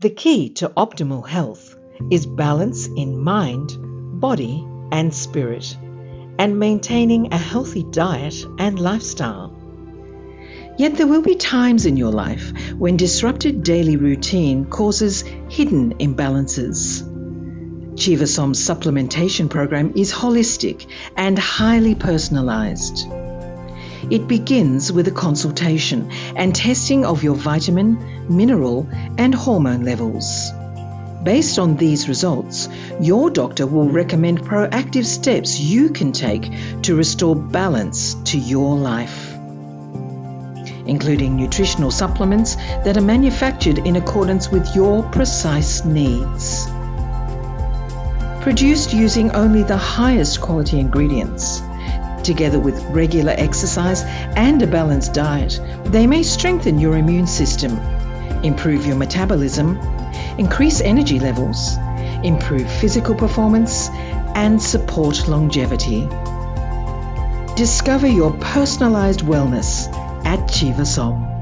The key to optimal health is balance in mind, body, and spirit, and maintaining a healthy diet and lifestyle. Yet there will be times in your life when disrupted daily routine causes hidden imbalances. Chiva-Som's supplementation program is holistic and highly personalized. It begins with a consultation and testing of your vitamin, mineral, and hormone levels. Based on these results, your doctor will recommend proactive steps you can take to restore balance to your life, including nutritional supplements that are manufactured in accordance with your precise needs. Produced using only the highest quality ingredients, together with regular exercise and a balanced diet, they may strengthen your immune system, improve your metabolism, increase energy levels, improve physical performance, and support longevity. Discover your personalized wellness at Chiva-Som.